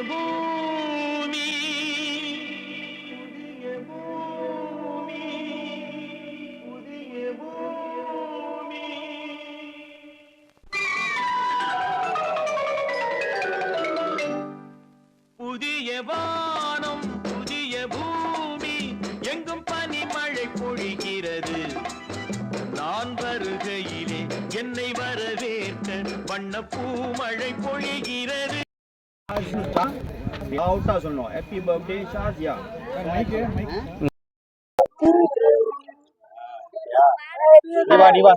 பூமி புதிய பூமி புதிய பூமி புதிய வானம் புதிய பூமி எங்கும் பனிமழை பொழிகிறது. நான் வருகையிலே என்னை வரவேற்க வண்ணப்பூ மழை பொழிகிறது. Auta சொல்லணும். Happy birthday Shazia. Di ba?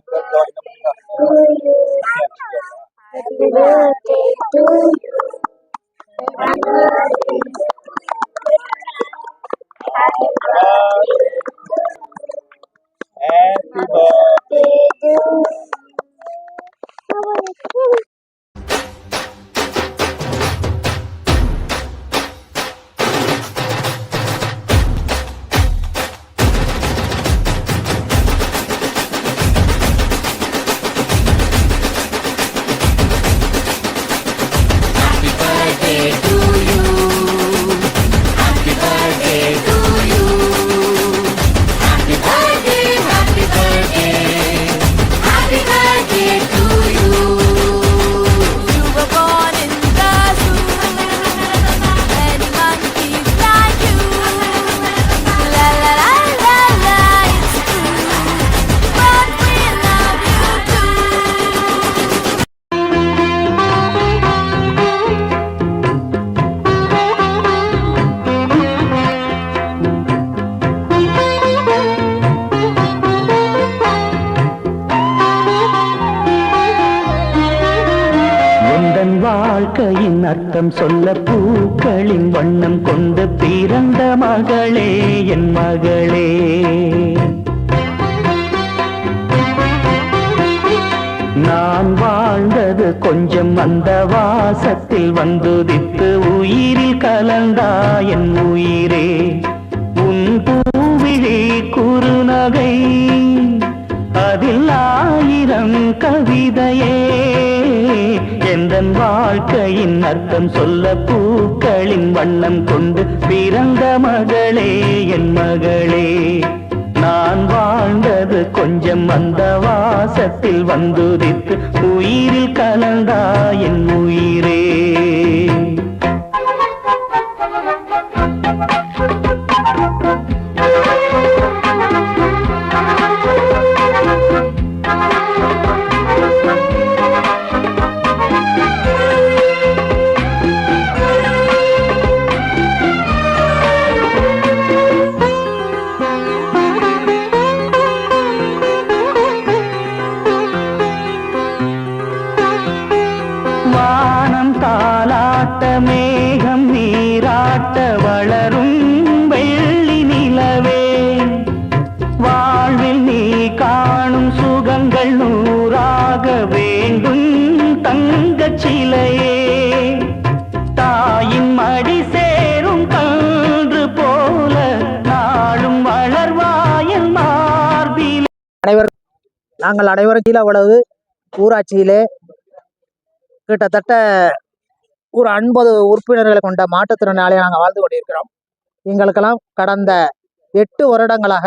Happy birthday to you. Happy birthday. Happy birthday to you. வாழ்க்கையின் அர்த்தம் சொல்ல பூக்களின் வண்ணம் கொண்டு பிறந்த மகளே என் மகளே. நான் வாழ்ந்தது கொஞ்சம் அந்த வாசத்தில் வந்துதித்து உயிரில் கலந்தா என் உயிரே. உன் பூவிழி குறுநகை அதில் ஆயிரம் கவிதையே. எந்தன் வாழ்க்கையின் அர்த்தம் சொல்ல பூக்களின் வண்ணம் கொண்டு பிறந்த மகளே என் மகளே. நான் வாழ்ந்தது கொஞ்சம் அந்த வாசத்தில் வந்துதித்து உயிரில் கலந்தா என் உயிரே. மேகம் நீராட்ட வளரும் வெள்ளி நிலவே. வாழ்வில் நீ காணும் சுகங்கள் நூறாக வேண்டும் தங்கச் சிலையே. தாயின் மடி சேரும் கன்று போல நாளும் வளர்வாயன் மார்பில். நாங்கள் அனைவரும் கீழவளவு ஊராட்சியிலே கிட்டத்தட்ட ஒரு 50 உறுப்பினர்களை கொண்ட மாற்றுத்திறனாளியை நாங்கள் வாழ்ந்து கொண்டிருக்கிறோம். எங்களுக்கெல்லாம் கடந்த 8 வருடங்களாக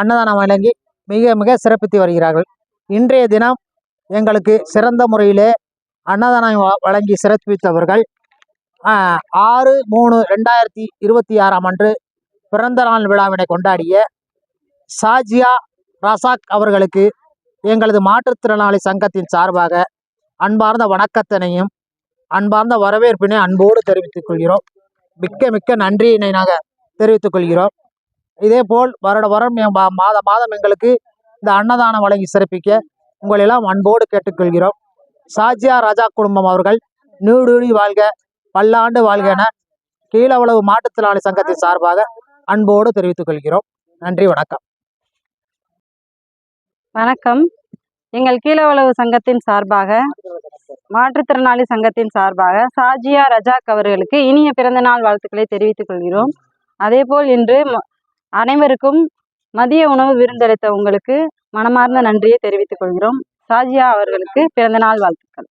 அன்னதானம் வழங்கி மிக மிக சிறப்பித்து வருகிறார்கள். இன்றைய தினம் எங்களுக்கு சிறந்த முறையிலே அன்னதானம் வழங்கி சிறப்பித்தவர்கள் 6/3/2026 அன்று பிறந்த நாள் விழாவினை கொண்டாடிய சாஜியா ரசாக் அவர்களுக்கு எங்களது மாற்றுத்திறனாளி சங்கத்தின் சார்பாக அன்பார்ந்த வணக்கத்தினையும் அன்பார்ந்த வரவேற்பினை அன்போடு தெரிவித்துக் கொள்கிறோம். மிக்க மிக்க நன்றியினை நாங்கள் தெரிவித்துக் கொள்கிறோம். இதே போல் வருடம் மாதம் எங்களுக்கு இந்த அன்னதானம் வழங்கி சிறப்பிக்க உங்களெல்லாம் அன்போடு கேட்டுக்கொள்கிறோம். சாஜியா ராஜா குடும்பம் அவர்கள் நீடூழி வாழ்க பல்லாண்டு வாழ்க என கீழவளவு மாற்றுத்திறனாளி சங்கத்தின் சார்பாக அன்போடு தெரிவித்துக் கொள்கிறோம். நன்றி, வணக்கம். வணக்கம். எங்கள் கீழவளவு சங்கத்தின் சார்பாக மாற்றுத்திறனாளி சங்கத்தின் சார்பாக சாஜியா ரஜாக் அவர்களுக்கு இனிய பிறந்த நாள் வாழ்த்துக்களை தெரிவித்துக் கொள்கிறோம். அதேபோல் இன்று அனைவருக்கும் மதிய உணவு விருந்தளித்த உங்களுக்கு மனமார்ந்த நன்றியை தெரிவித்துக் கொள்கிறோம். சாஜியா அவர்களுக்கு பிறந்த நாள் வாழ்த்துக்கள்.